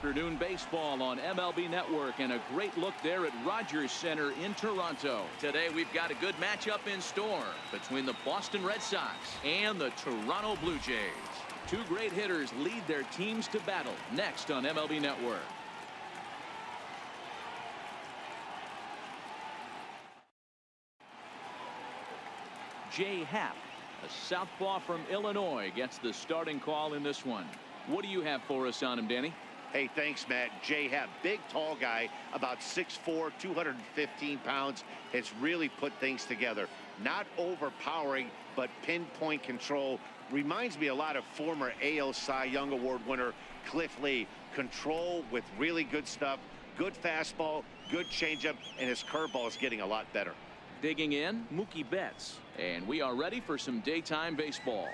afternoon baseball on MLB Network, and a great look there at Rogers Center in Toronto. Today we've got a good matchup in store between the Boston Red Sox and the Toronto Blue Jays. Two great hitters lead their teams to battle next on MLB Network. Jay Happ, a southpaw from Illinois, gets the starting call in this one. What do you have for us on him, Danny? Hey, thanks, Matt. Jay Happ, big, tall guy, about 6'4", 215 pounds, has really put things together. Not overpowering, but pinpoint control. Reminds me a lot of former AL Cy Young Award winner Cliff Lee. Control with really good stuff, good fastball, good changeup, and his curveball is getting a lot better. Digging in, Mookie Betts, and we are ready for some daytime baseball.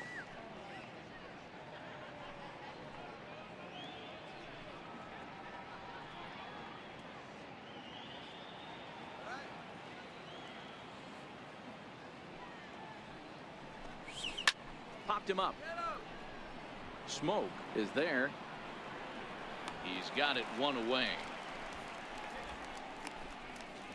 Popped him up. Smoke is there. He's got it one away.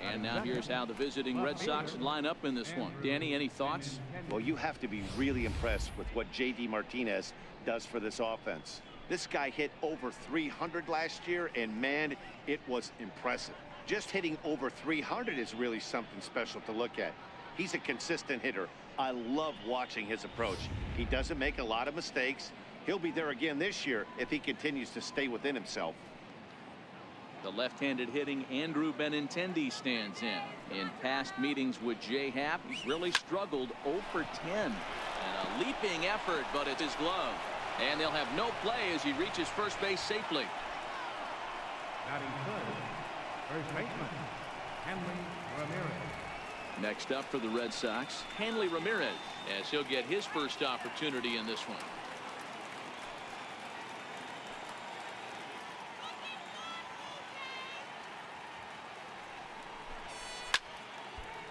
And now here's how the visiting Red Sox line up in this one. Danny, any thoughts? Well, you have to be really impressed with what J.D. Martinez does for this offense. This guy hit over 300 last year, and man, it was impressive. Just hitting over 300 is really something special to look at. He's a consistent hitter. I love watching his approach. He doesn't make a lot of mistakes. He'll be there again this year if he continues to stay within himself. The left-handed hitting Andrew Benintendi stands in. In past meetings with Jay Happ, he's really struggled 0 for 10. And a leaping effort, but it's his glove. And they'll have no play as he reaches first base safely. Batting third, first baseman, Hanley Ramirez. Next up for the Red Sox, Hanley Ramirez, as he'll get his first opportunity in this one.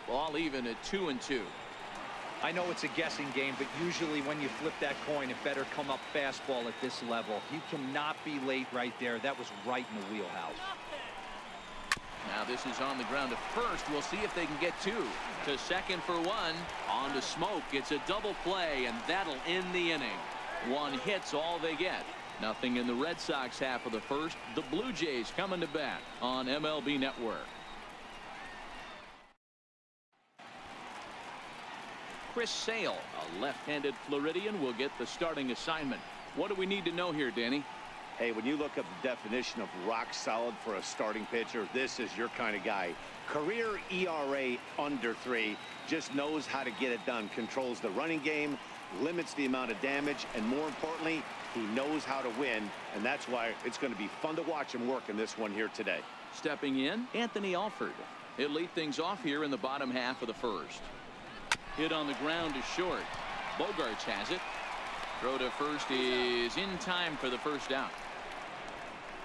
Ball even at 2-2. I know it's a guessing game, but usually when you flip that coin, it better come up fastball at this level. He cannot be late right there. That was right in the wheelhouse. Now this is on the ground to first. We'll see if they can get two. To second for one. On to Smoke. It's a double play, and that'll end the inning. One hit's all they get. Nothing in the Red Sox half of the first. The Blue Jays coming to bat on MLB Network. Chris Sale, a left-handed Floridian, will get the starting assignment. What do we need to know here, Danny? Hey, when you look up the definition of rock solid for a starting pitcher, this is your kind of guy. Career ERA under 3, just knows how to get it done, controls the running game, limits the amount of damage, and more importantly, he knows how to win, and that's why it's going to be fun to watch him work in this one here today. Stepping in, Anthony Alford. He'll lead things off here in the bottom half of the first. Hit on the ground to short. Bogarts has it. Throw to first is in time for the first out.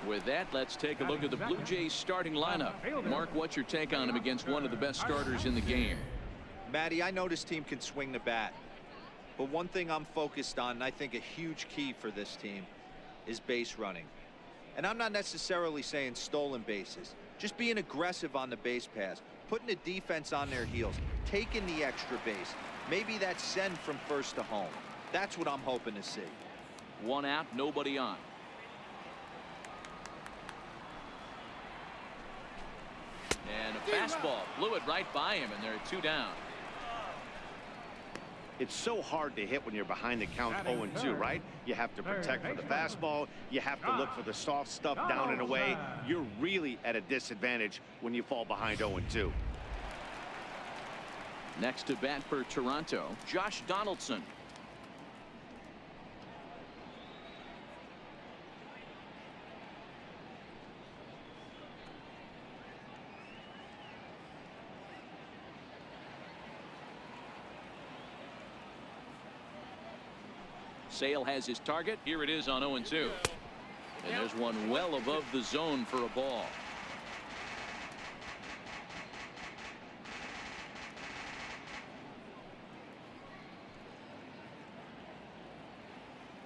With that, let's take a look at the Blue Jays starting lineup. Mark, what's your take on him against one of the best starters in the game? Matty, I know this team can swing the bat. But one thing I'm focused on, and I think a huge key for this team, is base running. And I'm not necessarily saying stolen bases. Just being aggressive on the base pass. Putting the defense on their heels. Taking the extra base. Maybe that send from first to home. That's what I'm hoping to see. One out, nobody on. And a fastball blew it right by him, and they're 2 down. It's so hard to hit when you're behind the count 0-2, right? You have to protect for the fastball. You have to look for the soft stuff down and away. You're really at a disadvantage when you fall behind 0-2. Next to bat for Toronto, Josh Donaldson. Sale has his target. Here it is on 0-2. And there's one well above the zone for a ball.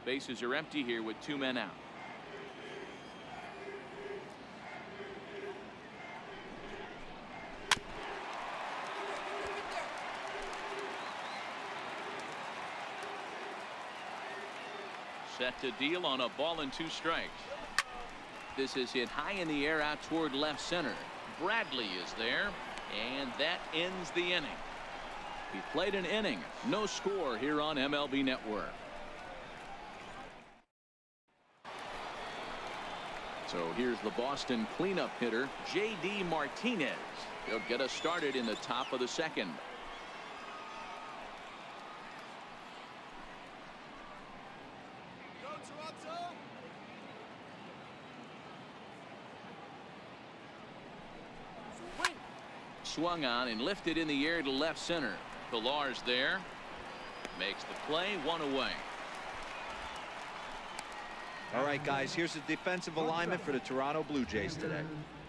Bases are empty here with 2 men out. Set to deal on a ball and 2 strikes. This is hit high in the air out toward left center. Bradley is there, and that ends the inning. He played an inning. No score here on MLB Network. So here's the Boston cleanup hitter, J.D. Martinez. He'll get us started in the top of the second. Swung on and lifted in the air to left center. Pillar's there. Makes the play, 1 away. All right, guys, here's the defensive alignment for the Toronto Blue Jays today.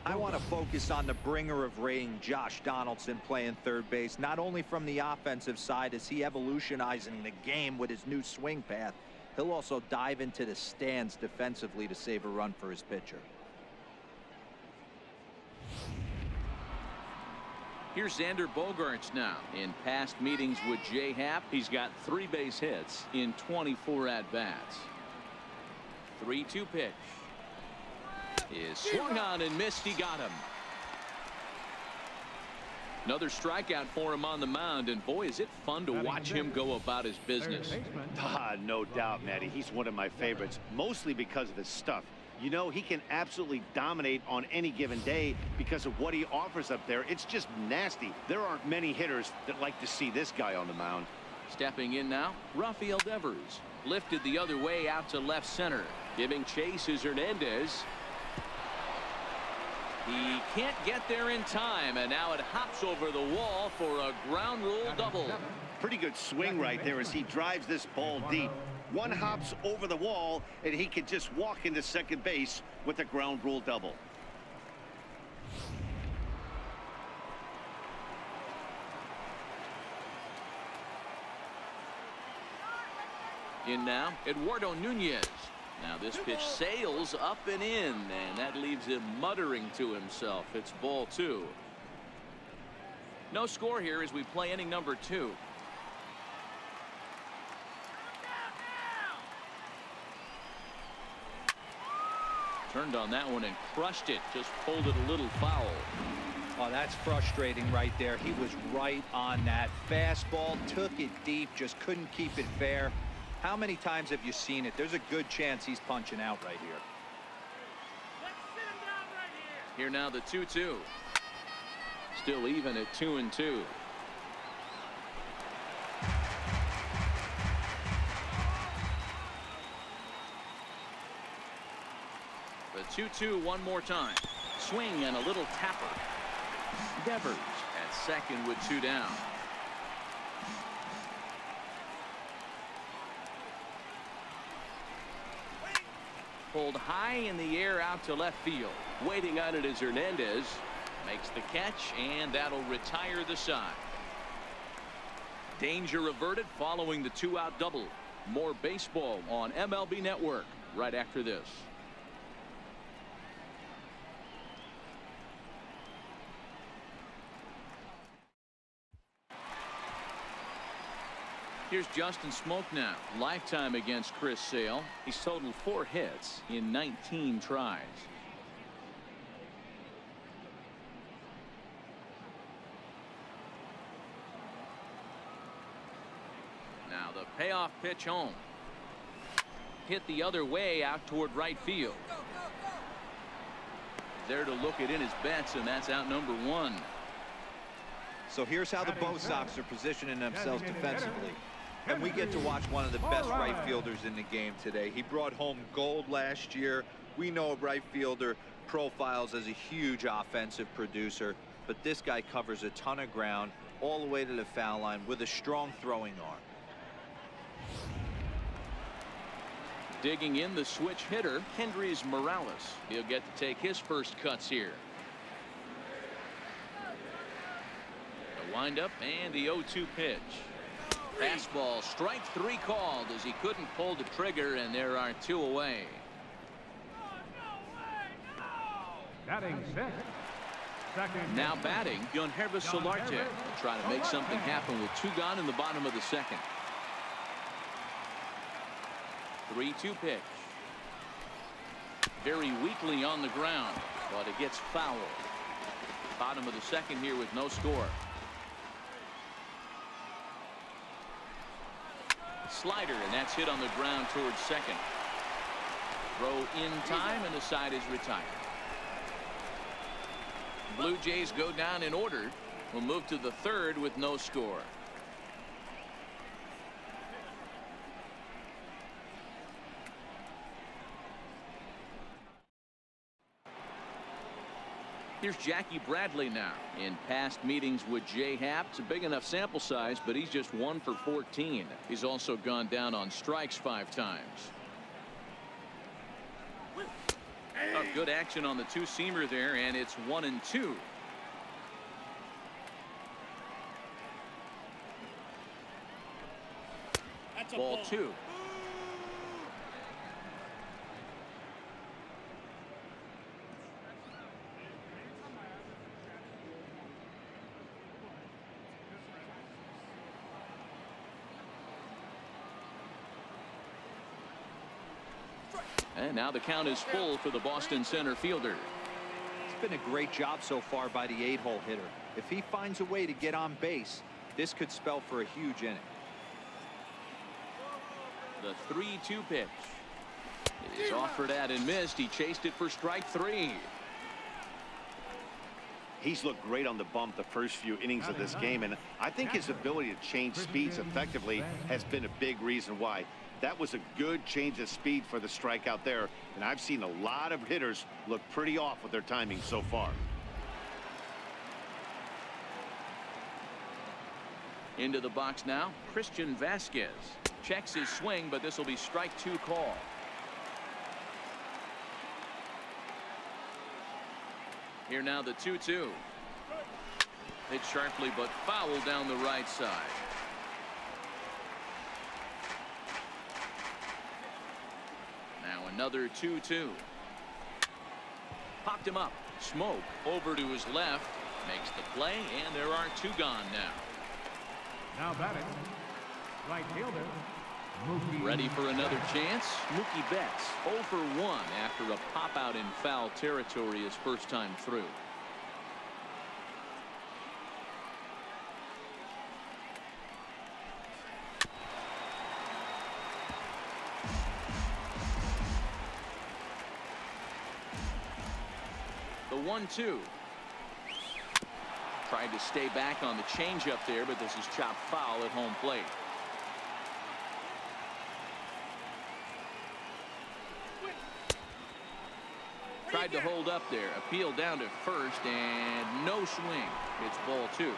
I want to focus on the bringer of rain, Josh Donaldson, playing third base, not only from the offensive side as he evolutionizing the game with his new swing path, he'll also dive into the stands defensively to save a run for his pitcher. Here's Xander Bogaerts now. In past meetings with Jay Happ, he's got 3 base hits in 24 at-bats. 3-2 pitch. Is swung on and missed. He got him. Another strikeout for him on the mound, and boy, is it fun to watch him go about his business. No doubt, Matty. He's one of my favorites, mostly because of his stuff. You know, he can absolutely dominate on any given day because of what he offers up there. It's just nasty. There aren't many hitters that like to see this guy on the mound. Stepping in now, Rafael Devers. Lifted the other way out to left center. Giving chase is Hernandez. He can't get there in time, and now it hops over the wall for a ground rule double. Pretty good swing right there as he drives this ball deep. 1 hops over the wall, and he can just walk into second base with a ground rule double. In now, Eduardo Nunez. Now this pitch sails up and in, and that leaves him muttering to himself. It's ball 2. No score here as we play inning number 2. Turned on that one and crushed it. Just pulled it a little foul. Oh, that's frustrating right there. He was right on that. Fastball, took it deep, just couldn't keep it fair. How many times have you seen it? There's a good chance he's punching out right here. Let's sit him down right here. Here now the 2-2. Still even at 2-2. The 2-2 one more time. Swing and a little tapper. Devers at second with 2 down. Pulled high in the air out to left field. Waiting on it is Hernandez. Makes the catch, and that'll retire the side. Danger averted following the 2-out double. More baseball on MLB Network right after this. Here's Justin Smoke now. Lifetime against Chris Sale. He's totaled 4 hits in 19 tries. Now the payoff pitch home. Hit the other way out toward right field. There to look it in his bets, and that's out number 1. So here's how the Bo Sox are positioning themselves defensively. And we get to watch one of the best right fielders in the game today. He brought home gold last year. We know a right fielder profiles as a huge offensive producer, but this guy covers a ton of ground all the way to the foul line with a strong throwing arm. Digging in the switch hitter, Kendrys Morales. He'll get to take his first cuts here. The windup and the 0-2 pitch. Fastball, strike 3 called as he couldn't pull the trigger, and there are 2 away. Batting 6th. Now batting, Yonhervis Solarte. Trying to make something happen with 2 gone in the bottom of the second. 3-2 pitch. Very weakly on the ground, but it gets fouled. Bottom of the second here with no score. Slider, and that's hit on the ground towards second. Throw in time, and the side is retired. Blue Jays go down in order. We'll move to the third with no score. Here's Jackie Bradley now. In past meetings with Jay Happ, it's a big enough sample size, but he's just 1 for 14. He's also gone down on strikes 5 times. A good action on the two-seamer there, and it's 1-2. Ball 2. And now the count is full for the Boston center fielder. It's been a great job so far by the 8-hole hitter. If he finds a way to get on base, this could spell for a huge inning. The 3-2 pitch is offered at and missed. He chased it for strike 3. He's looked great on the bump the first few innings of this game, and I think his ability to change speeds effectively has been a big reason why. That was a good change of speed for the strikeout there, and I've seen a lot of hitters look pretty off with their timing so far. Into the box now, Christian Vasquez checks his swing, but this will be strike 2 call. Here now the 2-2. Hit sharply but foul down the right side. Now another 2-2. Popped him up. Smoke over to his left. Makes the play, and there are 2 gone now. Now batting, right fielder, Mookie. Ready for another chance. Mookie Betts 0 for 1 after a pop out in foul territory his first time through. The 1-2. Tried to stay back on the changeup there, but this is chopped foul at home plate. Tried to hold up there. Appeal down to first, and no swing. It's ball 2.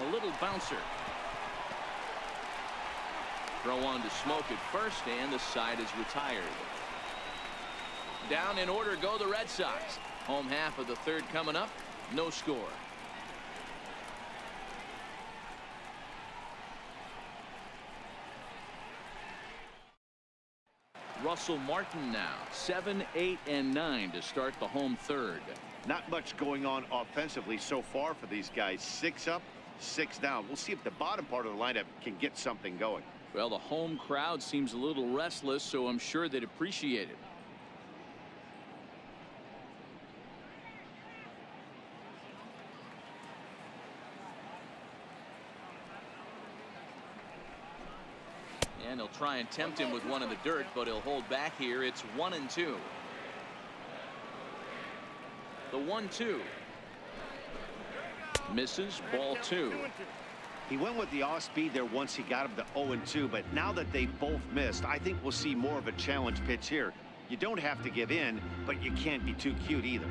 A little bouncer. Throw on to Smoke at first, and the side is retired. Down in order go the Red Sox. Home half of the third coming up. No score. Russell Martin now 7, 8, and 9 to start the home third. Not much going on offensively so far for these guys. 6 up, 6 down. We'll see if the bottom part of the lineup can get something going. Well, the home crowd seems a little restless, so I'm sure they'd appreciate it. And he'll try and tempt him with one in the dirt, but he'll hold back here. It's 1-2. The 1-2. Misses, ball 2. He went with the off speed there once he got him to 0-2, but now that they both missed, I think we'll see more of a challenge pitch here. You don't have to give in, but you can't be too cute either.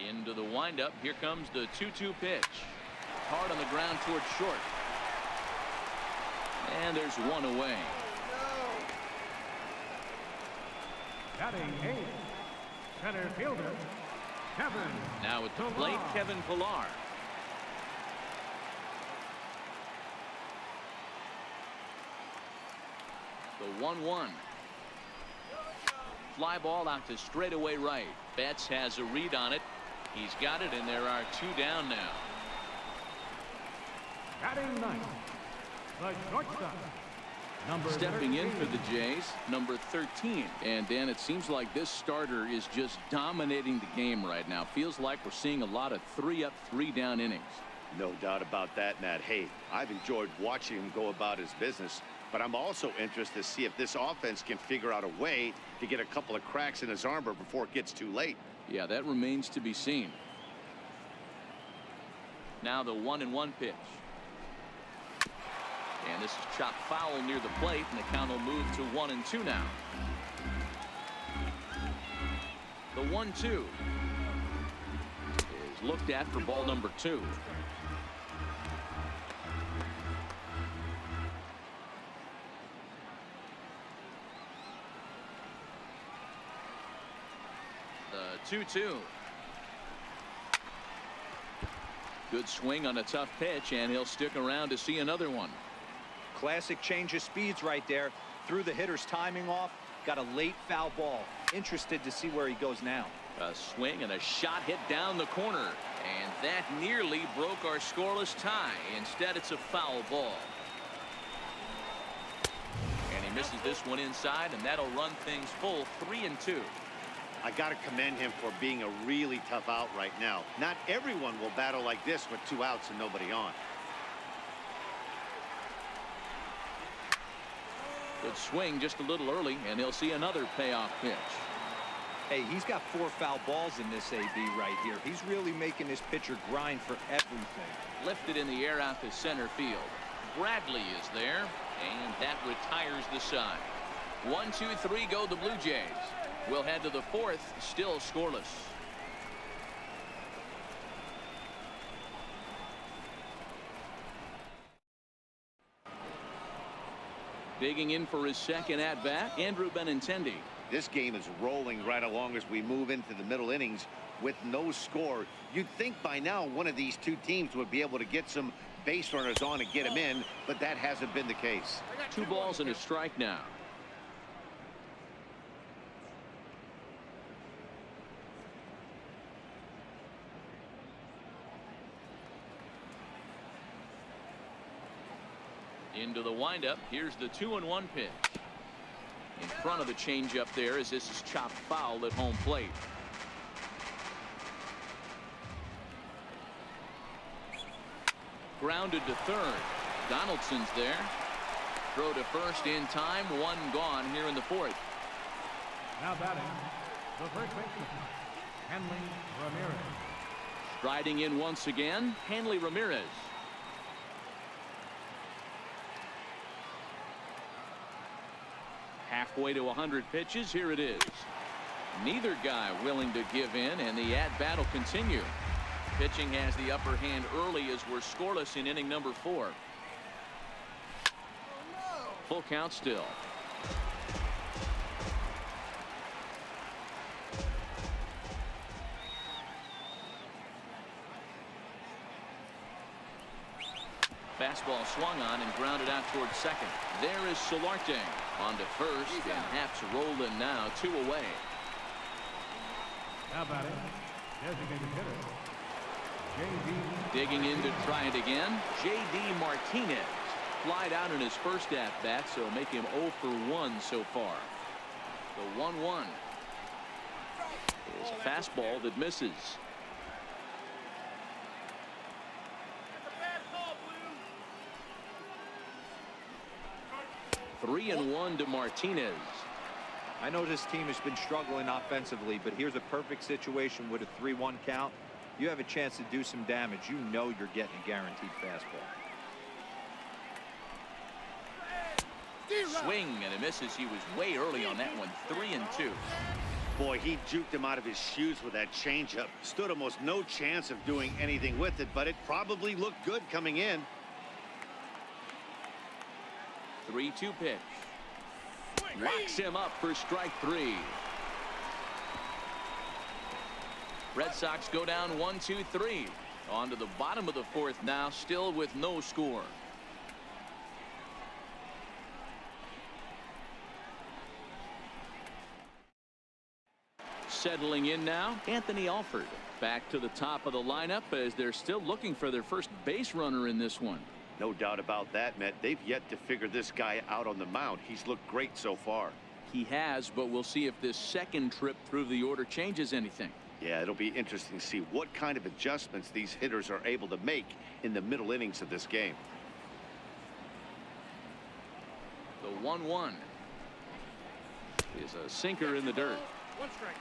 Into the windup. Here comes the 2-2 pitch. Hard on the ground towards short. And there's one away. Batting 8, center fielder, Kevin. Now at the plate, Kevin Pillar. The 1-1. fly ball out to straightaway right. Betts has a read on it. He's got it, and there are 2 down now. Batting ninth, the shortstop, number Stepping in 13. for the Jays, number 13. And Dan, it seems like this starter is just dominating the game right now. Feels like we're seeing a lot of 3-up, 3-down innings. No doubt about that, Matt. Hey, I've enjoyed watching him go about his business, but I'm also interested to see if this offense can figure out a way to get a couple of cracks in his armor before it gets too late. Yeah, that remains to be seen. Now the 1-1 pitch. And this is chopped foul near the plate, and the count will move to 1-2 now. The 1-2 is looked at for ball number 2. The 2-2. Good swing on a tough pitch, and he'll stick around to see another one. Classic change of speeds right there. Threw the hitter's timing off. Got a late foul ball. Interested to see where he goes now. A swing and a shot hit down the corner. And that nearly broke our scoreless tie. Instead, it's a foul ball. And he misses this one inside, and that'll run things full 3-2. I got to commend him for being a really tough out right now. Not everyone will battle like this with 2 outs and nobody on. Good swing just a little early, and he'll see another payoff pitch. Hey, he's got 4 foul balls in this AB right here. He's really making this pitcher grind for everything. Lifted in the air out to center field. Bradley is there, and that retires the side. 1-2-3 go the Blue Jays. We'll head to the 4th, still scoreless. Digging in for his second at-bat, Andrew Benintendi. This game is rolling right along as we move into the middle innings with no score. You'd think by now one of these 2 teams would be able to get some base runners on and get him in, but that hasn't been the case. 2 balls and a strike now. Into the windup. Here's the 2-1 pitch. In front of the changeup there as this is chopped foul at home plate. Grounded to third. Donaldson's there. Throw to first in time. 1 gone here in the 4th. Now batting, the first baseman, Hanley Ramirez. Striding in once again, Hanley Ramirez. Halfway to 100 pitches. Here it is. Neither guy willing to give in, and the at-bat will continue. Pitching has the upper hand early as we're scoreless in inning number 4. Full count still. Fastball swung on and grounded out towards second. There is Solarte on to first, and Haps rolling now, 2 away. Now batting, designated hitter, J.D. Digging in to try it again, J.D. Martinez. Flied out in his first at-bat, so make him 0 for 1 so far. The 1-1 is a fastball that misses. 3-1 to Martinez. I know this team has been struggling offensively, but here's a perfect situation with a 3-1 count. You have a chance to do some damage. You know you're getting a guaranteed fastball. Swing and a misses. He was way early on that one. 3-2. Boy, he juked him out of his shoes with that changeup. Stood almost no chance of doing anything with it, but it probably looked good coming in. 3-2 pitch. Locks him up for strike 3. Red Sox go down 1-2-3. On to the bottom of the 4th now, still with no score. Settling in now, Anthony Alford. Back to the top of the lineup as they're still looking for their first base runner in this one. No doubt about that, Matt. They've yet to figure this guy out on the mound. He's looked great so far. He has, but we'll see if this second trip through the order changes anything. Yeah, it'll be interesting to see what kind of adjustments these hitters are able to make in the middle innings of this game. The 1-1 is a sinker in the dirt. One strike.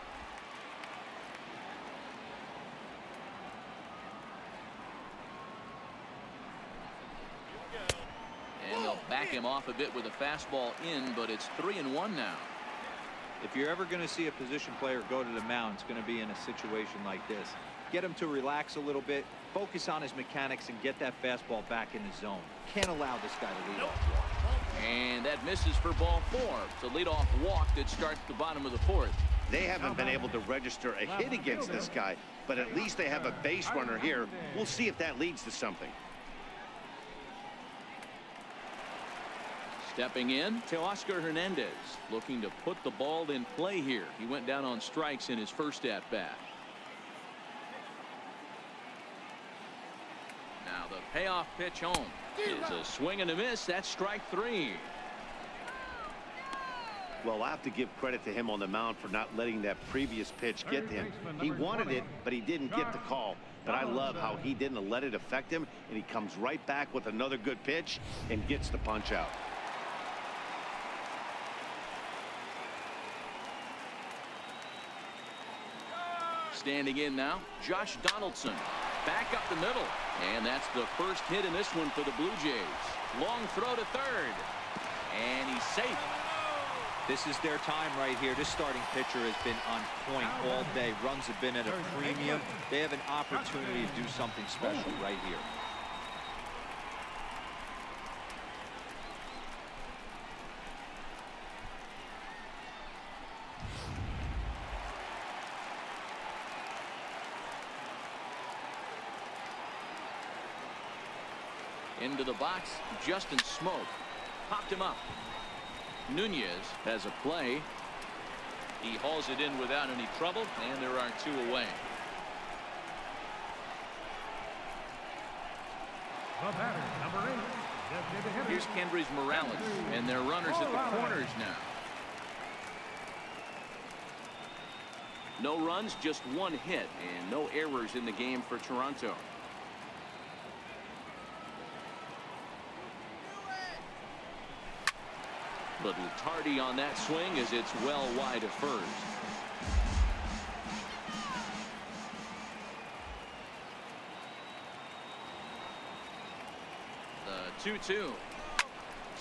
And they'll back him off a bit with a fastball in, but it's 3-1 now. If you're ever going to see a position player go to the mound, it's going to be in a situation like this. Get him to relax a little bit, focus on his mechanics, and get that fastball back in the zone. Can't allow this guy to lead off. And that misses for ball 4. It's a leadoff walk that starts the bottom of the 4th. They haven't been able to register a hit against this guy, but at least they have a base runner here. We'll see if that leads to something. Stepping in, Teoscar Hernandez, looking to put the ball in play here. He went down on strikes in his first at bat. Now the payoff pitch home is a swing and a miss. That's strike 3. Well, I have to give credit to him on the mound for not letting that previous pitch get to him. He wanted it, but he didn't get the call. But I love how he didn't let it affect him, and he comes right back with another good pitch and gets the punch out. Standing in now, Josh Donaldson. Back up the middle. And that's the first hit in this one for the Blue Jays. Long throw to third. And he's safe. This is their time right here. This starting pitcher has been on point all day. Runs have been at a premium. They have an opportunity to do something special right here. Into the box, Justin Smoke. Popped him up. Nunez has a play. He hauls it in without any trouble, and there are 2 away. The batter, number 8. Designated hitter. Here's Kendrys Morales, and their runners at the corners now. No runs, just 1 hit, and no errors in the game for Toronto. Little tardy on that swing as it's well wide of first. The 2-2.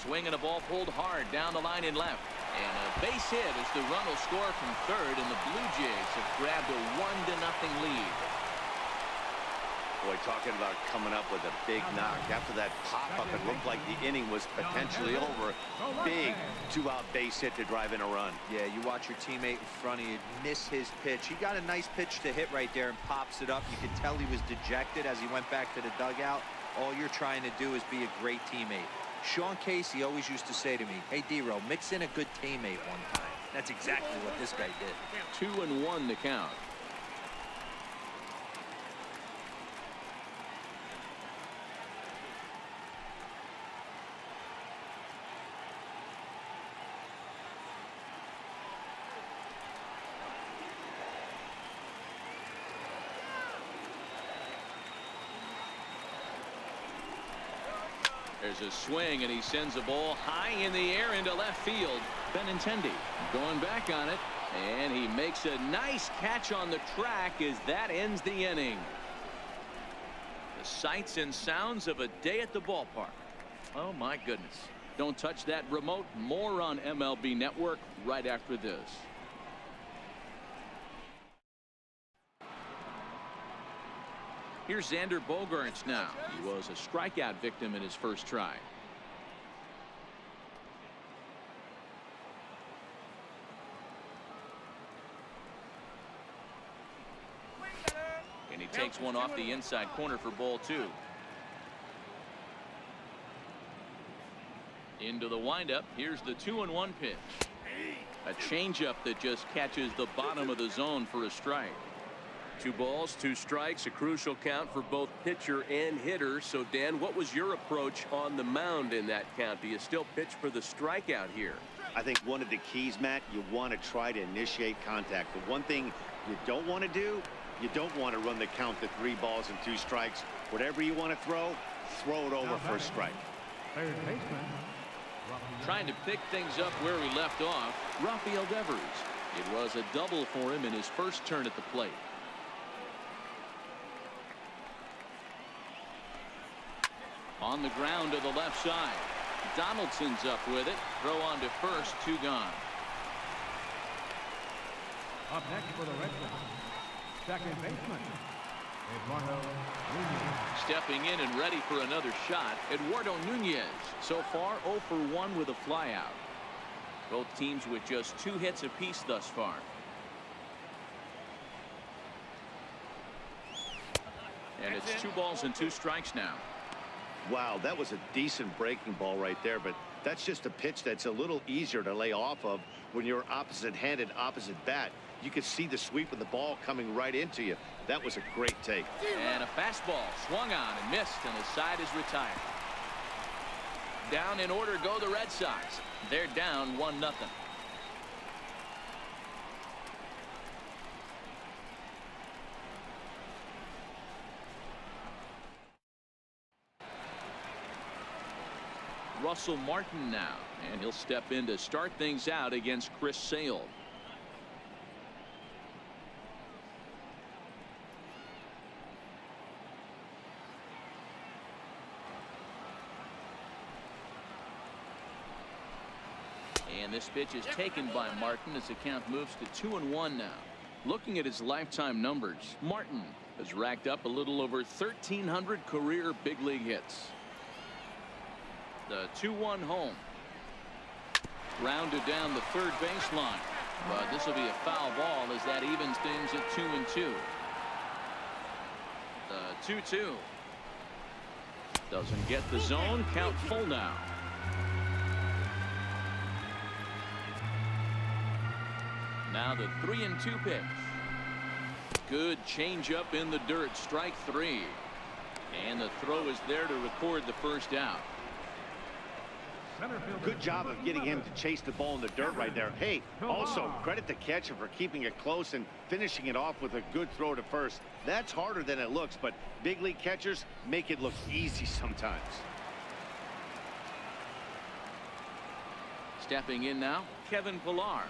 Swing and a ball pulled hard down the line in left. And a base hit as the run will score from third, and the Blue Jays have grabbed a 1-0 lead. Boy, talking about coming up with a big knock. After that pop-up, it looked like the inning was potentially over. Big 2-out base hit to drive in a run. Yeah, you watch your teammate in front of you miss his pitch. He got a nice pitch to hit right there and pops it up. You could tell he was dejected as he went back to the dugout. All you're trying to do is be a great teammate. Sean Casey always used to say to me, hey, D-Row, mix in a good teammate one time. That's exactly what this guy did. 2-1 to count. There's a swing, and he sends a ball high in the air into left field. Benintendi going back on it, and he makes a nice catch on the track as that ends the inning. The sights and sounds of a day at the ballpark. Oh, my goodness. Don't touch that remote. More on MLB Network right after this. Here's Xander Bogaerts now. He was a strikeout victim in his first try. And he takes one off the inside corner for ball 2. Into the windup. Here's the 2-1 pitch. A changeup that just catches the bottom of the zone for a strike. 2 balls, 2 strikes, a crucial count for both pitcher and hitter. So, Dan, what was your approach on the mound in that count? Do you still pitch for the strikeout here? I think one of the keys, Matt, you want to try to initiate contact. The one thing you don't want to do, you don't want to run the count to 3 balls and 2 strikes. Whatever you want to throw it over for a strike. Third baseman. Trying to pick things up where he left off, Rafael Devers. It was a double for him in his first turn at the plate. On the ground to the left side. Donaldson's up with it. Throw on to first, 2 gone. Up next for the Red Sox, second baseman, Eduardo Nunez. Stepping in and ready for another shot, Eduardo Nunez. So far 0 for 1 with a flyout. Both teams with just 2 hits apiece thus far. And it's 2 balls and 2 strikes now. Wow, that was a decent breaking ball right there, but that's just a pitch that's a little easier to lay off of when you're opposite-handed, opposite bat. You could see the sweep of the ball coming right into you. That was a great take. And a fastball swung on and missed, and the side is retired. Down in order go the Red Sox. They're down 1-0. Russell Martin now, and he'll step in to start things out against Chris Sale. And this pitch is taken by Martin as the count moves to 2-1 now. Looking at his lifetime numbers, Martin has racked up a little over 1,300 career big league hits. The 2-1 home. Rounded down the third baseline. But this will be a foul ball as that evens things at 2-2. The 2-2. Doesn't get the zone. Count full now. Now the 3-2 pitch. Good changeup in the dirt. Strike 3. And the throw is there to record the first out. Good job of getting him to chase the ball in the dirt right there. Hey, also credit the catcher for keeping it close and finishing it off with a good throw to first. That's harder than it looks, but big league catchers make it look easy sometimes. Stepping in now, Kevin Pillar.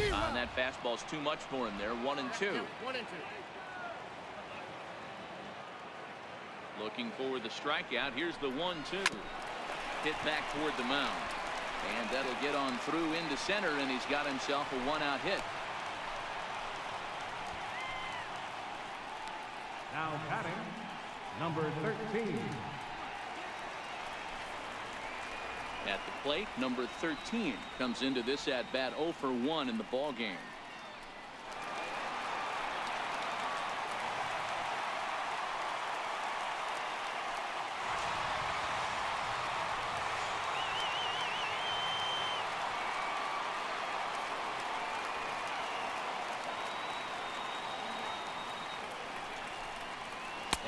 That fastball's too much for him there. 1-2. Looking for the strikeout. Here's the 1-2. Hit back toward the mound. And that'll get on through into center, and he's got himself a 1-out hit. Now batting, number 13. At the plate, number 13 comes into this at-bat 0 for 1 in the ball game.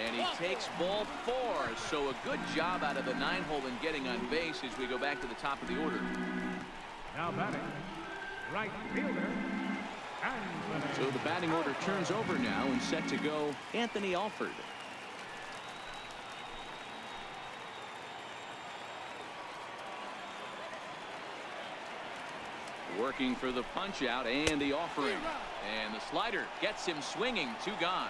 And he takes ball 4. So a good job out of the 9-hole in getting on base as we go back to the top of the order. Now batting, right fielder. So the batting order turns over now and set to go Anthony Alford. Working for the punch out and the offering. And the slider gets him swinging. 2 gone.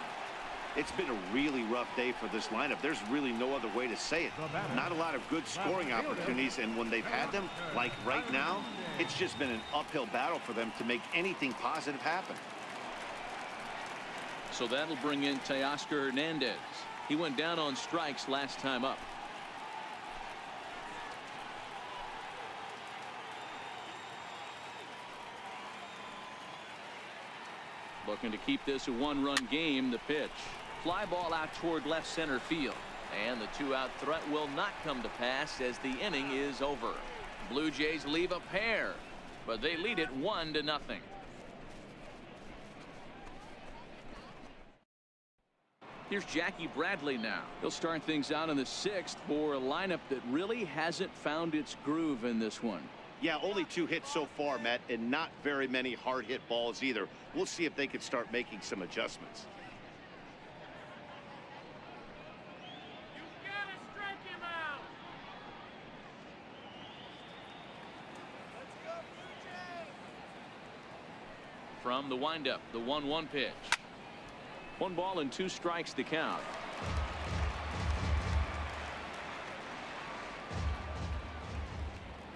It's been a really rough day for this lineup. There's really no other way to say it. Not a lot of good scoring opportunities, and when they've had them, like right now, it's just been an uphill battle for them to make anything positive happen. So that'll bring in Teoscar Hernandez. He went down on strikes last time up. Looking to keep this a 1-run game. The pitch. Fly ball out toward left center field. And the 2-out threat will not come to pass as the inning is over. Blue Jays leave a pair. but they lead it 1-0. Here's Jackie Bradley now. He'll start things out in the 6th for a lineup that really hasn't found its groove in this one. Yeah, only 2 hits so far, Matt, and not very many hard hit balls either. We'll see if they can start making some adjustments. You gotta strike him out. Let's go, Blue Jays. From the windup, the 1-1 pitch. 1 ball and 2 strikes to count.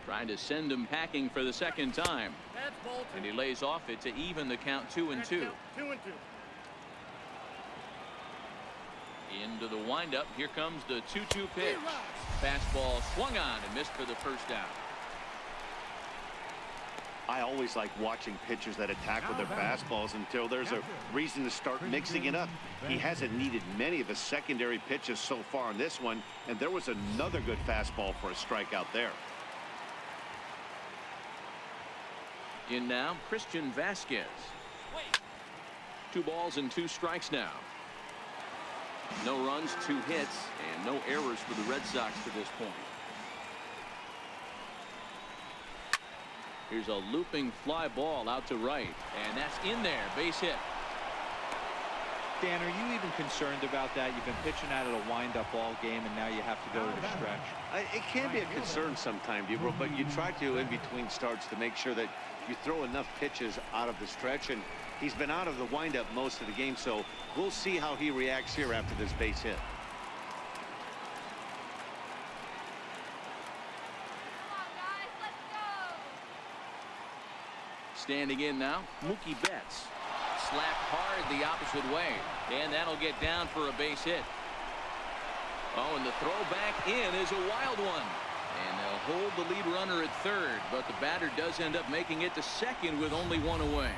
Trying to send him packing for the 2nd time. That's Bolton. And he lays off it to even the count 2-2. 2-2. Into the windup. Here comes the 2-2 pitch. Fastball swung on and missed for the 1st out. I always like watching pitchers that attack with their fastballs until there's a reason to start mixing it up. He hasn't needed many of the secondary pitches so far in this one, and there was another good fastball for a strikeout there. In now, Christian Vasquez. 2 balls and 2 strikes now. No runs, 2 hits, and no errors for the Red Sox to this point. Here's a looping fly ball out to right, and that's in there. Base hit. Dan, are you even concerned about that? You've been pitching out of a wind-up all game, and now you have to go to the stretch. It can be a concern sometimes, Debro, but you try to, in between starts, to make sure that you throw enough pitches out of the stretch, and he's been out of the windup most of the game, so we'll see how he reacts here after this base hit. Standing in now, Mookie Betts. Slapped hard the opposite way, and that'll get down for a base hit. Oh, and the throw back in is a wild one. And they'll hold the lead runner at 3rd, but the batter does end up making it to 2nd with only 1 away.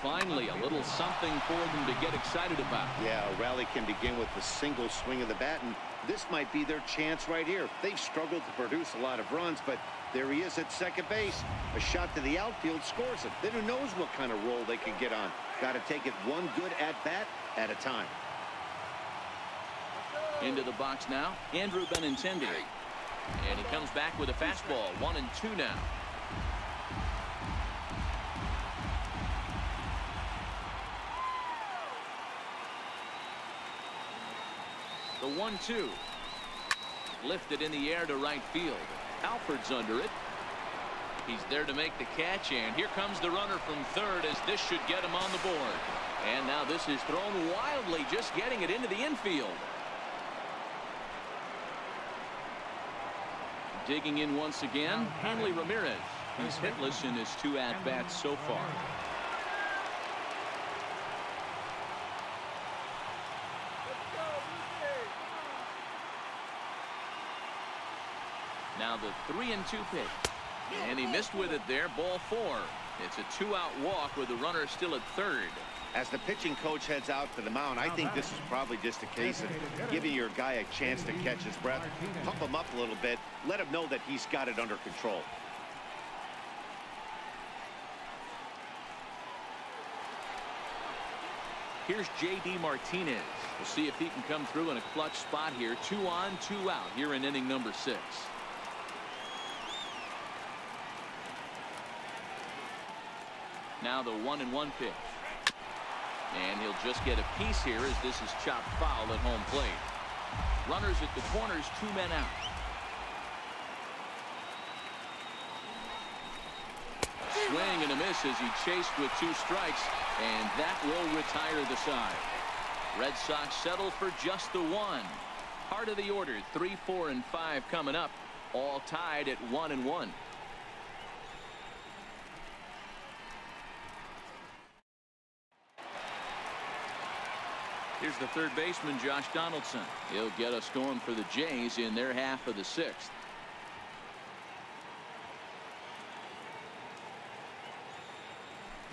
Finally, a little something for them to get excited about. Yeah, a rally can begin with a single swing of the bat, and this might be their chance right here. They've struggled to produce a lot of runs, but there he is at 2nd base. A shot to the outfield scores it. Then who knows what kind of roll they can get on. Got to take it one good at-bat at a time. Into the box now, Andrew Benintendi. And he comes back with a fastball, 1-2 now. The 1-2. Lifted in the air to right field. Alford's under it. He's there to make the catch, and here comes the runner from 3rd as this should get him on the board. And now this is thrown wildly, just getting it into the infield. Digging in once again, Hanley Ramirez. He's hitless in his 2 at-bats so far. Now the 3-2 pitch. And he missed with it there, ball 4. It's a 2-out walk with the runner still at 3rd. As the pitching coach heads out to the mound, I think this is probably just a case of giving your guy a chance to catch his breath, pump him up a little bit, let him know that he's got it under control. Here's J.D. Martinez. We'll see if he can come through in a clutch spot here. 2 on, 2 out here in inning number 6. Now the 1-1 pitch. And he'll just get a piece here as this is chopped foul at home plate. Runners at the corners, 2 men out. Swing and a miss as he chased with 2 strikes, and that will retire the side. Red Sox settle for just the 1. Part of the order, 3, 4, and 5 coming up, all tied at 1-1. Here's the 3rd baseman, Josh Donaldson. He'll get us going for the Jays in their half of the 6th.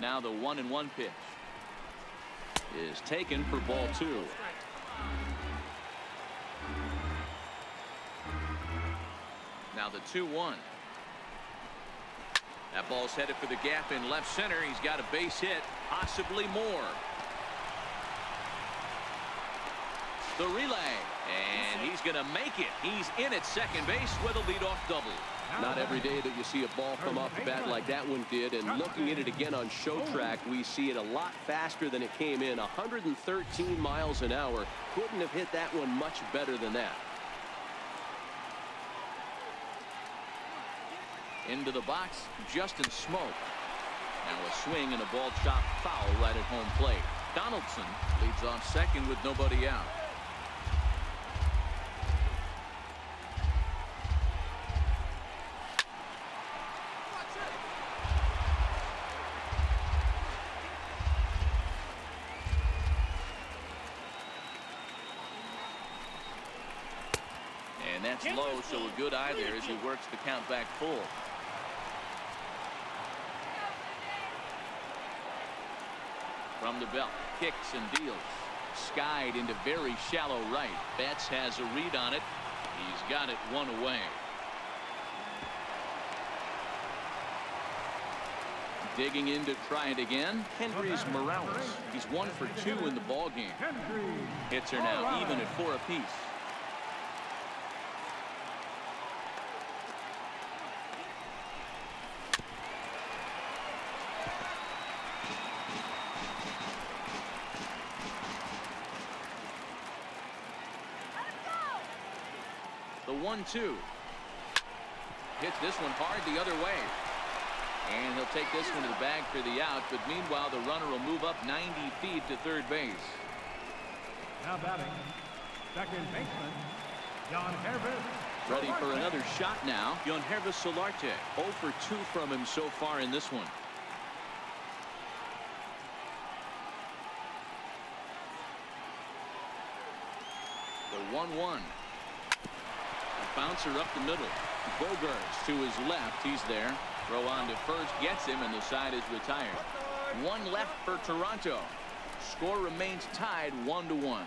Now the 1-1 pitch is taken for ball 2. Now the 2-1. That ball's headed for the gap in left center. He's got a base hit, possibly more. The relay, and he's going to make it. He's in at second base with a leadoff double. Not every day that you see a ball come off the bat like that one did, and looking at it again on show track, we see it a lot faster than it came in. 113 miles an hour. Couldn't have hit that one much better than that. Into the box, Justin Smoke. Now a swing and a ball chopped foul right at home plate. Donaldson leads off second with nobody out. And that's low, so a good eye there as he works the count back full. From the belt, kicks and deals. Skied into very shallow right. Betts has a read on it. He's got it one away. Digging in to try it again. Hendrys Morales. He's 1 for 2 in the ball game. Hits are now even at 4 apiece. The 1-2. Hits this one hard the other way. And he'll take this one to the bag for the out, but meanwhile the runner will move up 90 feet to third base. Now batting, second baseman, John Hervis. Ready for another shot now. Yonhervis Solarte, 0 for 2 from him so far in this one. The 1-1. Bouncer up the middle. Bogarts to his left. He's there. Throw on to first. Gets him, and the side is retired. 1 left for Toronto. Score remains tied 1-1.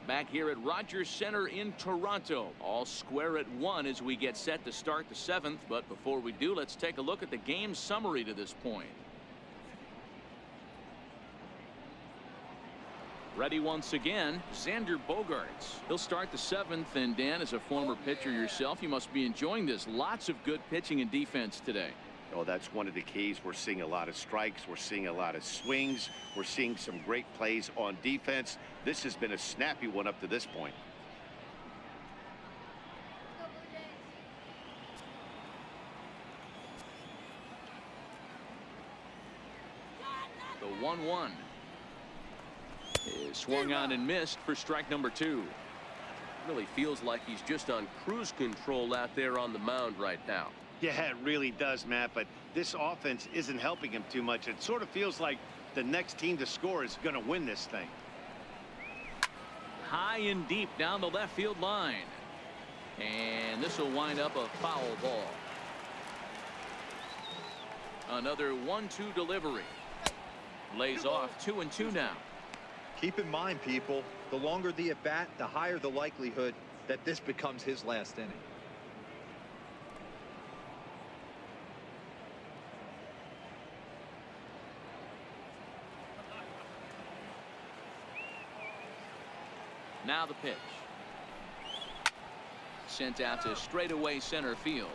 Back here at Rogers Center in Toronto. All square at 1 as we get set to start the 7th. But before we do, let's take a look at the game summary to this point. Ready once again, Xander Bogaerts. He'll start the 7th, and Dan, as a former pitcher yourself, you must be enjoying this. Lots of good pitching and defense today. Oh, that's one of the keys. We're seeing a lot of strikes. We're seeing a lot of swings. We're seeing some great plays on defense. This has been a snappy one up to this point. The 1-1 is swung on and missed for strike number 2. Really feels like he's just on cruise control out there on the mound right now. Yeah, it really does, Matt, but this offense isn't helping him too much. It sort of feels like the next team to score is going to win this thing. High and deep down the left field line. And this will wind up a foul ball. Another 1-2 delivery. Lays off 2-2 now. Keep in mind, people, the longer the at bat, the higher the likelihood that this becomes his last inning. Now the pitch. Sent out to straightaway center field.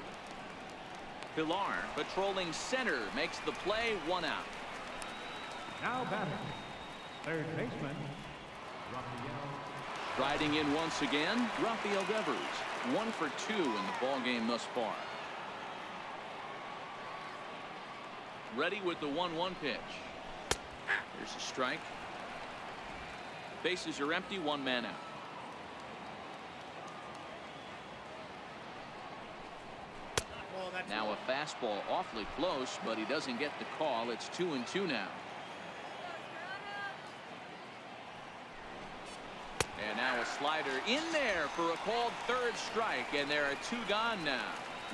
Pilar patrolling center makes the play. 1 out. Now batting, third baseman, Rafael. Riding in once again, Rafael Devers. 1 for 2 in the ball game thus far. Ready with the 1-1 pitch. Here's a strike. Bases are empty, 1 man out. Now a fastball awfully close, but he doesn't get the call. It's 2-2 now. And now a slider in there for a called third strike, and there are 2 gone now.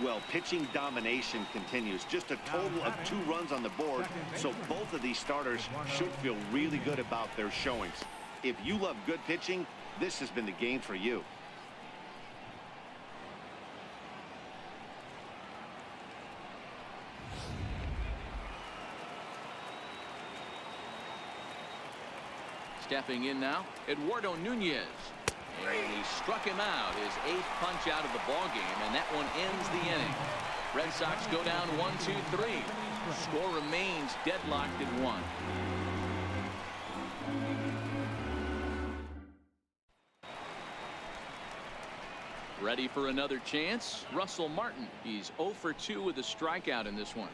Well, pitching domination continues. Just a total of 2 runs on the board, so both of these starters should feel really good about their showings. If you love good pitching, this has been the game for you. Stepping in now, Eduardo Nunez. And he struck him out, his 8th punch out of the ball game, and that one ends the inning. Red Sox go down 1-2-3. Score remains deadlocked at 1. Ready for another chance? Russell Martin. He's 0 for 2 with a strikeout in this one.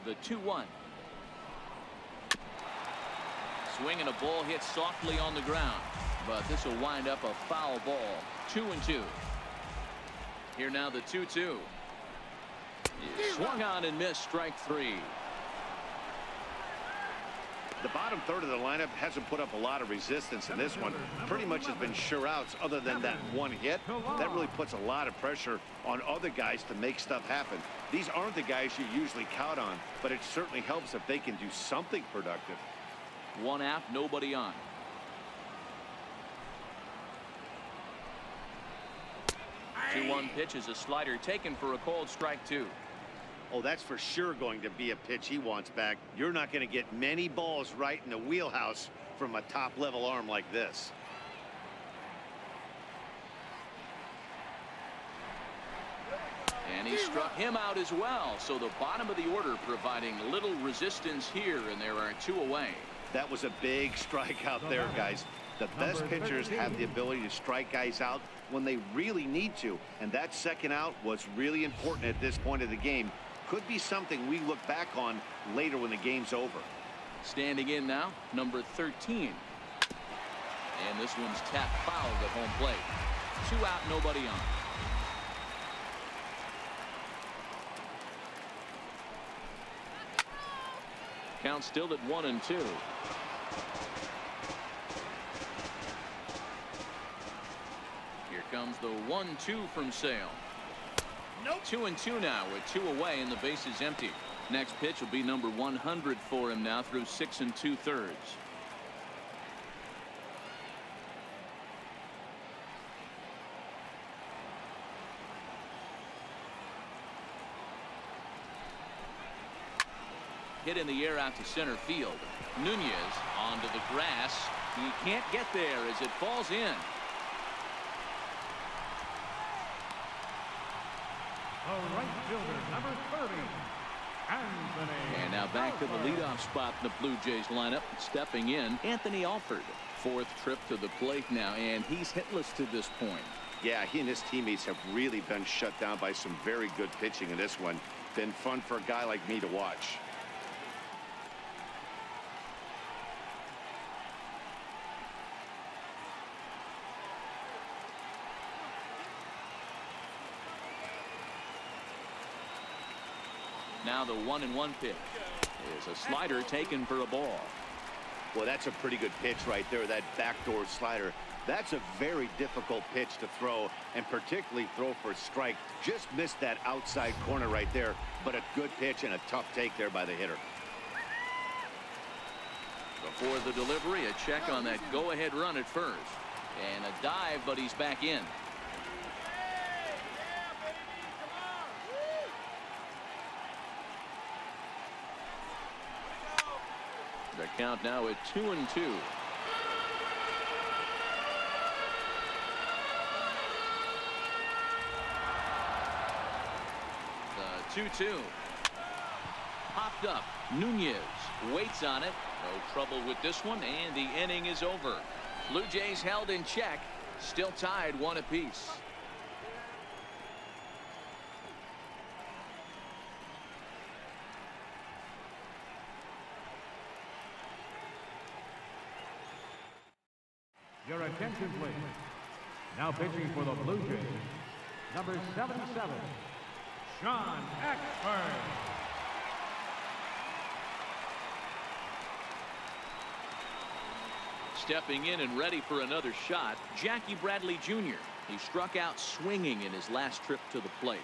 The 2-1. Swinging a ball hit softly on the ground, but this will wind up a foul ball. 2-2. Here now the 2-2. Swung on and missed, strike 3. The bottom third of the lineup hasn't put up a lot of resistance in this one. Pretty much has been sure outs other than that one hit. That really puts a lot of pressure on other guys to make stuff happen. These aren't the guys you usually count on, but it certainly helps if they can do something productive. 1 out, nobody on. The 2-1 pitch is a slider taken for a called strike 2. Oh, that's for sure going to be a pitch he wants back. You're not going to get many balls right in the wheelhouse from a top-level arm like this. And he struck him out as well. So the bottom of the order providing little resistance here, and there are 2 away. That was a big strikeout there, guys. The best pitchers have the ability to strike guys out when they really need to, and that second out was really important at this point of the game. Could be something we look back on later when the game's over. Standing in now, number 13. And this one's tapped foul at home plate. 2 out, nobody on. Count still at 1-2. Here comes the 1-2 from Sale. 2-2 now with 2 away and the base is empty. Next pitch will be number 100 for him now through 6 2/3. Hit in the air out to center field. Nunez onto the grass. He can't get there as it falls in. The right fielder, number 30, Anthony. And now back to the leadoff spot in the Blue Jays lineup. Stepping in, Anthony Alford. 4th trip to the plate now, and he's hitless to this point. Yeah, he and his teammates have really been shut down by some very good pitching in this one. Been fun for a guy like me to watch. Now the 1-1 pitch is a slider taken for a ball. Well, that's a pretty good pitch right there, that backdoor slider. That's a very difficult pitch to throw, and particularly throw for a strike. Just missed that outside corner right there, but a good pitch and a tough take there by the hitter. Before the delivery, a check on that go-ahead run at first. And a dive, but he's back in. The count now at 2-2. The 2-2. Popped up. Nunez waits on it. No trouble with this one, and the inning is over. Blue Jays held in check. Still tied 1 apiece. Your attention, please. Now pitching for the Blue Jays, number 77, John Axford. Stepping in and ready for another shot, Jackie Bradley Jr. He struck out swinging in his last trip to the plate.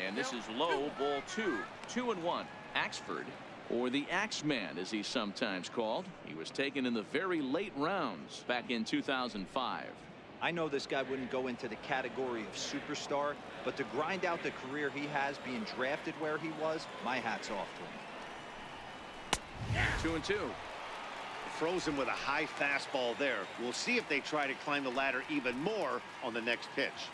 And this is low, ball 2. 2-1. Axford, or the Axeman as he's sometimes called. He was taken in the very late rounds back in 2005. I know this guy wouldn't go into the category of superstar, but to grind out the career he has being drafted where he was, my hat's off to him. 2-2. Throws him with a high fastball there. We'll see if they try to climb the ladder even more on the next pitch.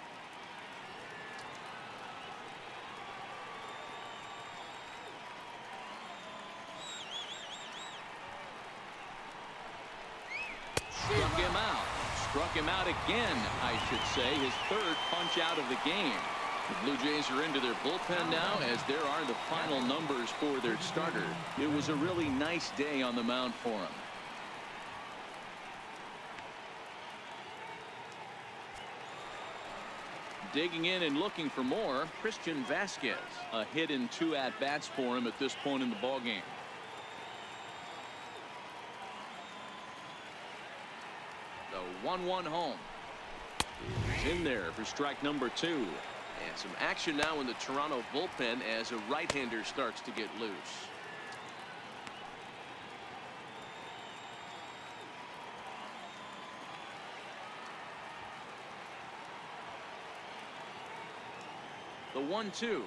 Struck him out again, I should say. His third punch out of the game. The Blue Jays are into their bullpen now as there are the final numbers for their starter. It was a really nice day on the mound for him. Digging in and looking for more, Christian Vasquez. A hit in 2 at-bats for him at this point in the ballgame. The 1-1 home. He's in there for strike number 2. And some action now in the Toronto bullpen as a right-hander starts to get loose. The 1-2.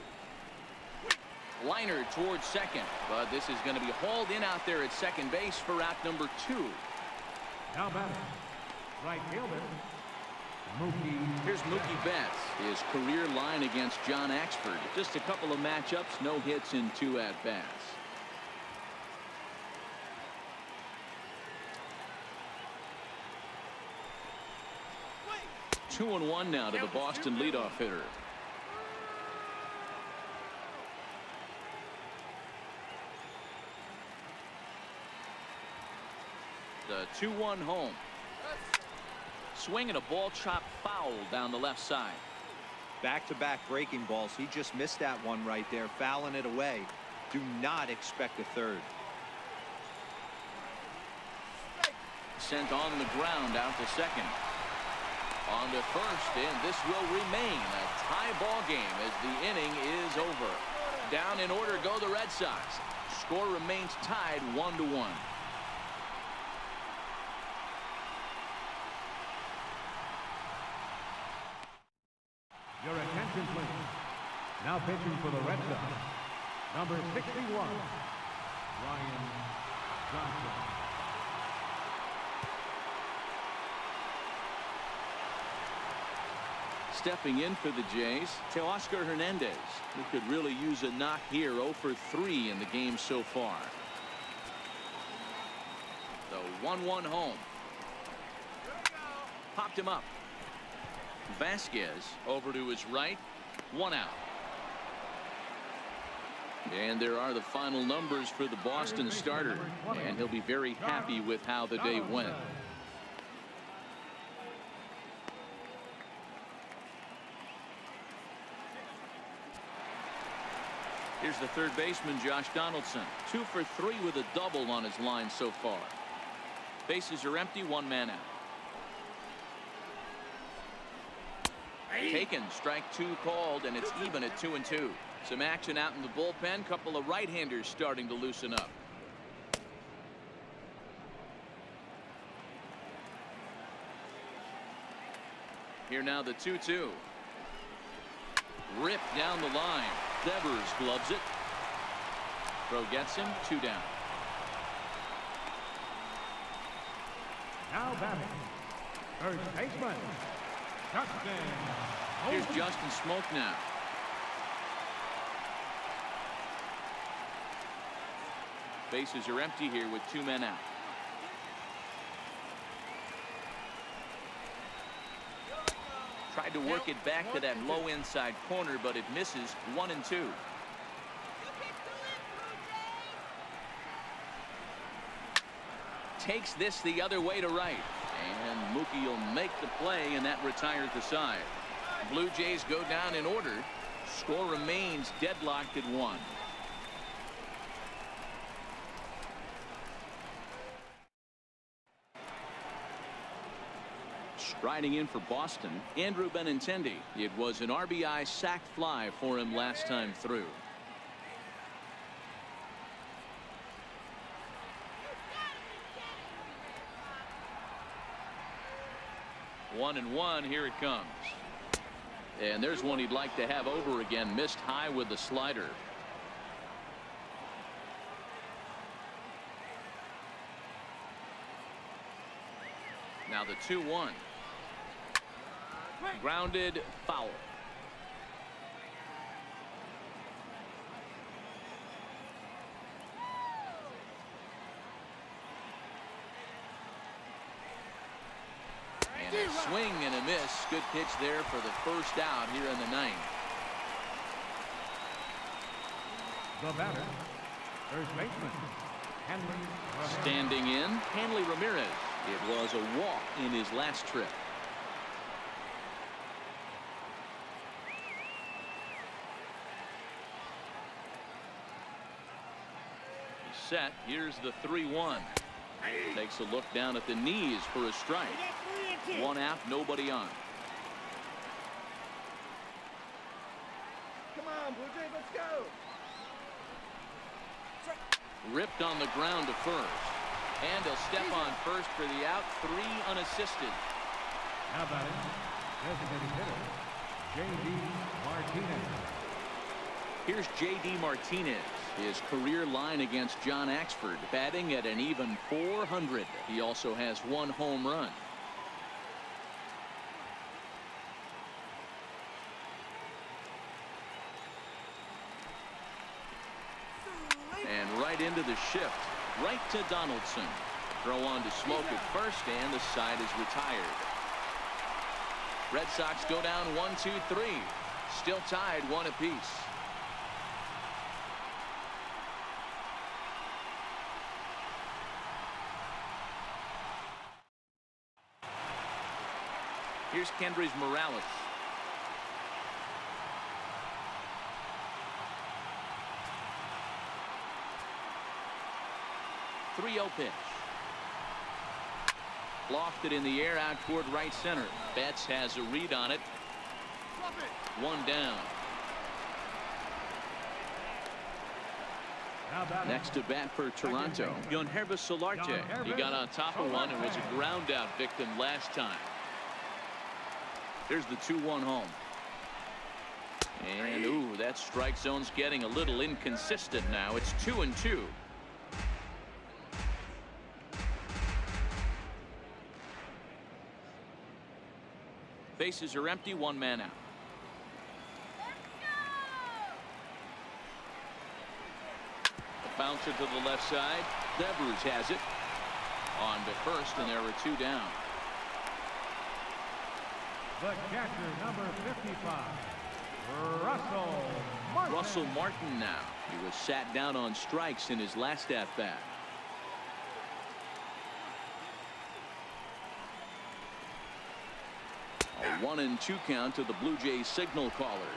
Liner towards second, but this is going to be hauled in out there at second base for out number 2. Now batting, right fielder, Mookie. Here's Mookie Betts, his career line against John Axford. Just a couple of matchups, no hits in 2 at-bats. Two 2-1 now to the Boston leadoff hitter. The 2-1 home. Swing and a ball chopped foul down the left side. Back-to-back breaking balls. He just missed that one right there, fouling it away. Do not expect a third. Sent on the ground out to second. On to first, and this will remain a tie ball game as the inning is over. Down in order go the Red Sox. Score remains tied 1-1. Your attention, please. Now pitching for the Red Sox, number 61, Ryan Johnson. Stepping in for the Jays, Teoscar Hernandez, who could really use a knock here. 0 for 3 in the game so far. The 1-1 home. Popped him up. Vasquez over to his right. 1 out. And there are the final numbers for the Boston starter, and he'll be very happy with how the day went. Here's the third baseman, Josh Donaldson. 2 for 3 with a double on his line so far. Bases are empty, 1 man out. Taken, strike 2 called, and it's even at 2-2. Some action out in the bullpen. Couple of right-handers starting to loosen up. Here now the 2-2. Ripped down the line. Devers gloves it. Throw gets him. 2 down. Now batting, first baseman, Justin. Here's Justin Smoke now. Bases are empty here with 2 men out. Tried to work it back to that low inside corner, but it misses. 1-2. Takes this the other way to right. And Mookie will make the play, and that retires the side. Blue Jays go down in order. Score remains deadlocked at 1. Striding in for Boston, Andrew Benintendi. It was an RBI sac fly for him last time through. One and one. Here it comes. And there's one he'd like to have over again. Missed high with the slider. Now the 2-1. Grounded, foul. And a swing and a miss. Good pitch there for the first out here in the 9th. The batter, first baseman, Hanley Ramirez. Standing in, Hanley Ramirez. It was a walk in his last trip. He's set. Here's the 3-1. Takes a look down at the knees for a strike. 1 out, nobody on. Come on, Blue Jays, let's go. Ripped on the ground to first. And he'll step on first for the out. 3 unassisted. Now batting, designated hitter, J.D. Martinez. Here's J.D. Martinez. His career line against John Axford, batting at an even .400. He also has 1 home run. And right into the shift. Right to Donaldson. Throw on to Smoke at first, and the side is retired. Red Sox go down 1-2-3. Still tied 1 apiece. Here's Kendrys Morales. .3-0 pitch. Lofted in the air out toward right center. Betts has a read on it. 1 down. Next to bat for Toronto, Yonherbis Solarte. He got on top of one and was a ground out victim last time. Here's the 2-1 home. And ooh, that strike zone's getting a little inconsistent now. It's 2-2. Bases are empty, 1 man out. A bouncer to the left side. Devers has it. On to first, and there were 2 down. The catcher, number 55, Russell Martin. Russell Martin now. He was sat down on strikes in his last at-bat. A 1-2 count to the Blue Jays signal caller.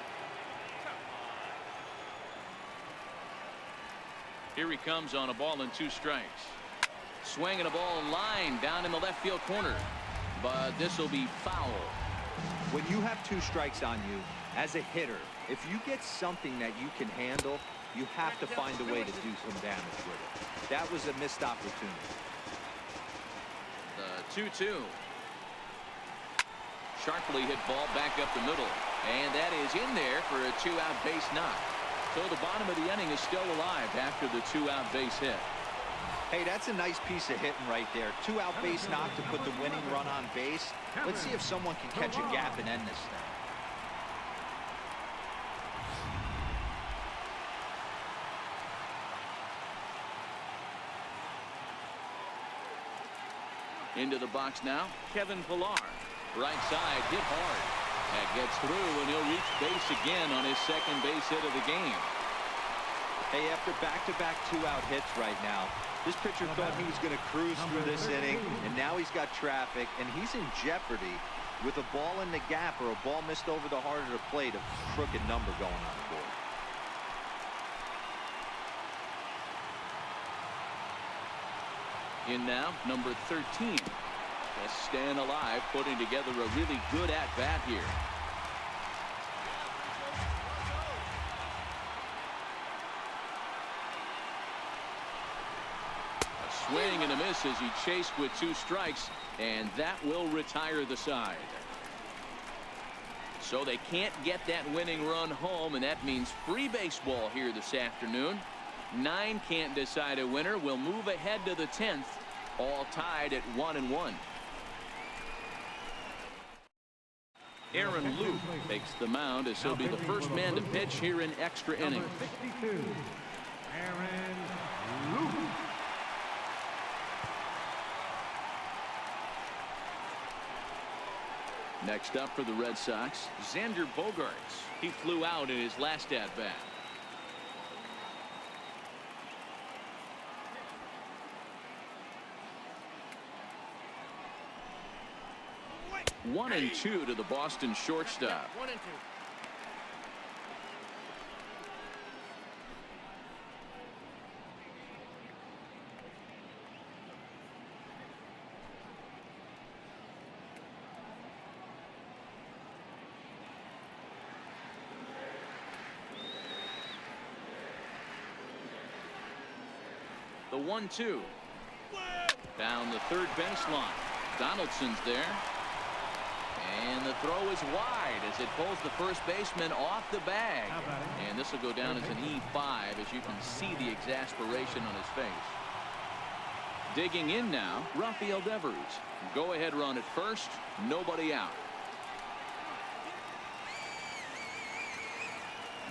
Here he comes on a ball and 2 strikes. Swinging a ball line down in the left field corner. But this will be foul. When you have 2 strikes on you, as a hitter, if you get something that you can handle, you have to find a way to do some damage with it. That was a missed opportunity. The 2-2. Sharply hit ball back up the middle. And that is in there for a 2-out base knock. So the bottom of the inning is still alive after the 2-out base hit. Hey, that's a nice piece of hitting right there. 2-out base knock to put the winning run on base. Let's see if someone can catch a gap and end this thing. Into the box now, Kevin Pillar. Right side, hit hard. That gets through, and he'll reach base again on his second base hit of the game. Hey, after back-to-back two-out hits right now, this pitcher thought he was going to cruise through this inning, and now he's got traffic, and he's in jeopardy with a ball in the gap or a ball missed over the heart of the plate, a crooked number going on the board. In now, number 13. Just staying alive, putting together a really good at-bat here. A swing and a miss as he chased with 2 strikes, and that will retire the side. So they can't get that winning run home, and that means free baseball here this afternoon. 9 can't decide a winner. We'll move ahead to the 10th, all tied at 1-1. Aaron Luke takes the mound as he'll be the first man to pitch here in extra innings. 62, Aaron Luke. Next up for the Red Sox, Xander Bogaerts. He flew out in his last at-bat. 1-2 to the Boston shortstop. 1-2. The 1-2 down the third baseline. Donaldson's there. And the throw is wide as it pulls the first baseman off the bag. And this will go down as an E5 as you can see the exasperation on his face. Digging in now, Rafael Devers. Go ahead run at first. Nobody out.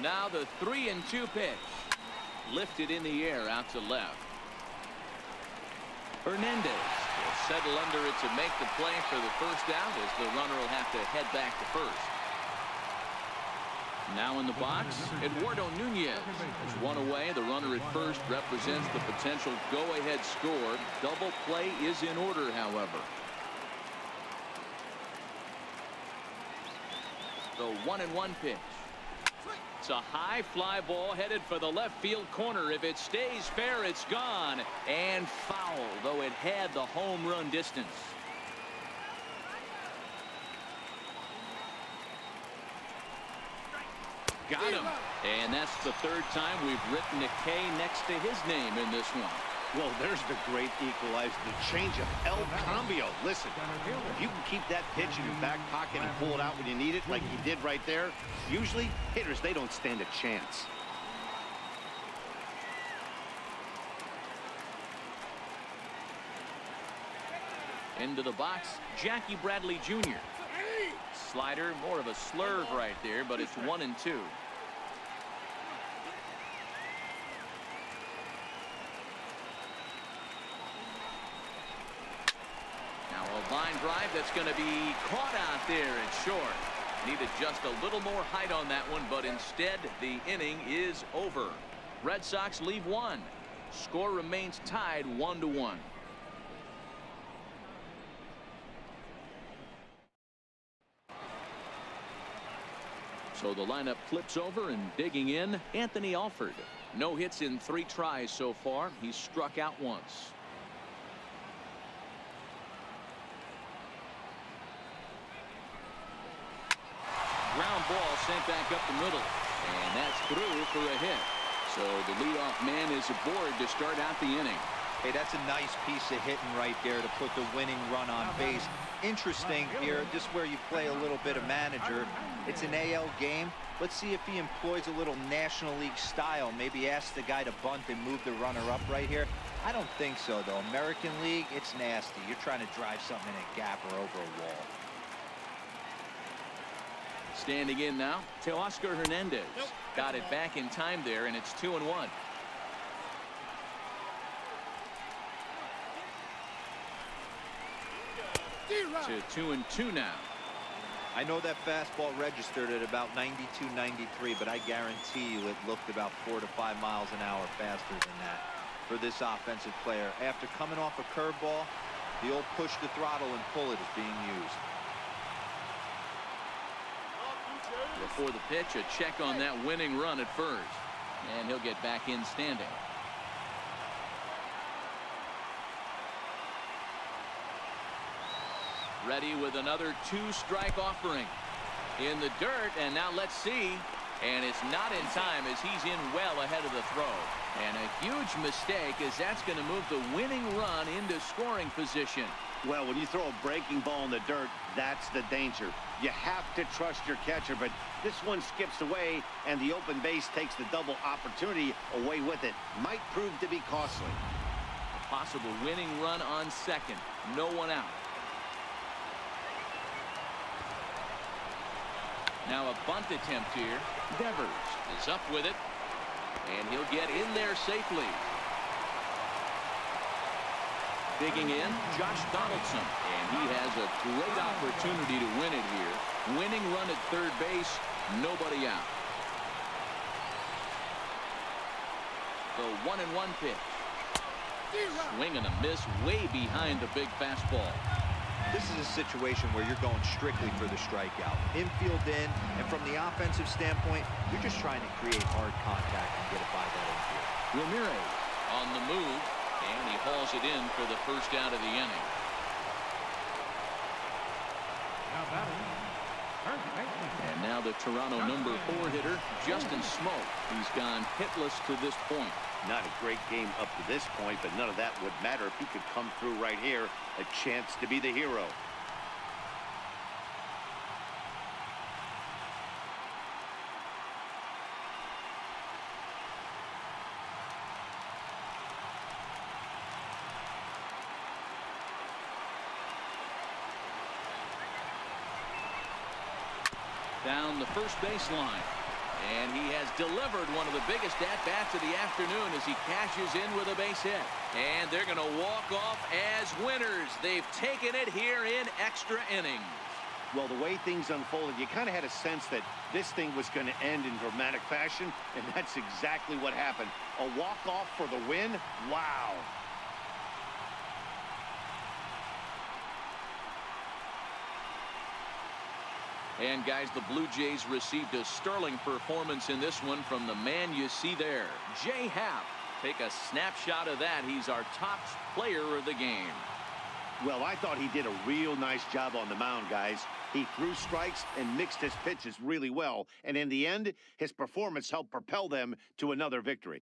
Now the 3-2 pitch. Lifted in the air out to left. Hernandez will settle under it to make the play for the first out as the runner will have to head back to first. Now in the box, Eduardo Nunez is one away. The runner at first represents the potential go-ahead score. Double play is in order, however. The 1-1 pitch. It's a high fly ball headed for the left field corner. If it stays fair, it's gone. And foul, though it had the home run distance. Got him. And that's the third time we've written a K next to his name in this one. Well, there's the great equalizer, the changeup, El Cambio. Listen, if you can keep that pitch in your back pocket and pull it out when you need it, like he did right there, usually hitters, they don't stand a chance. Into the box, Jackie Bradley Jr. Slider, more of a slurve right there, but it's 1-2. Line drive that's going to be caught out there at short. Needed just a little more height on that one, but instead the inning is over. Red Sox leave one. Score remains tied 1-1. So the lineup flips over, and digging in, Anthony Alford. No hits in 3 tries so far. He's struck out once. Ground ball sent back up the middle, and that's through for a hit. So the leadoff man is aboard to start out the inning. Hey, that's a nice piece of hitting right there to put the winning run on base. Interesting here, just where you play a little bit of manager. It's an AL game. Let's see if he employs a little National League style. Maybe ask the guy to bunt and move the runner up right here. I don't think so, though. American League, it's nasty. You're trying to drive something in a gap or over a wall. Standing in now, Teoscar Hernandez. Got it back in time there, and it's 2-1. To 2-2 now. I know that fastball registered at about 92, 93, but I guarantee you it looked about 4 to 5 miles an hour faster than that for this offensive player. After coming off a curveball, the old push the throttle and pull it is being used. Before the pitch, a check on that winning run at first. And he'll get back in standing. Ready with another 2-strike offering. In the dirt, and now let's see. And it's not in time as he's in well ahead of the throw. And a huge mistake as that's going to move the winning run into scoring position. Well, when you throw a breaking ball in the dirt, that's the danger. You have to trust your catcher, but this one skips away, and the open base takes the double opportunity away with it. Might prove to be costly. A possible winning run on second. No one out. Now a bunt attempt here. Devers is up with it, and he'll get in there safely. Digging in, Josh Donaldson, and he has a great opportunity to win it here. Winning run at third base, nobody out. The 1-1 pitch. Swing and a miss way behind the big fastball. This is a situation where you're going strictly for the strikeout. Infield in, and from the offensive standpoint, you're just trying to create hard contact and get it by that infield. Ramirez on the move, and he hauls it in for the first out of the inning. Now batting, first baseman. And now the Toronto number 4 hitter, Justin Smoke. He's gone hitless to this point. Not a great game up to this point, but none of that would matter if he could come through right here. A chance to be the hero. Down the first baseline. And he has delivered one of the biggest at-bats of the afternoon as he cashes in with a base hit. And they're going to walk off as winners. They've taken it here in extra innings. Well, the way things unfolded, you kind of had a sense that this thing was going to end in dramatic fashion, and that's exactly what happened. A walk-off for the win? Wow. And guys, the Blue Jays received a sterling performance in this one from the man you see there, Jay Happ. Take a snapshot of that. He's our top player of the game. Well, I thought he did a real nice job on the mound, guys. He threw strikes and mixed his pitches really well. And in the end, his performance helped propel them to another victory.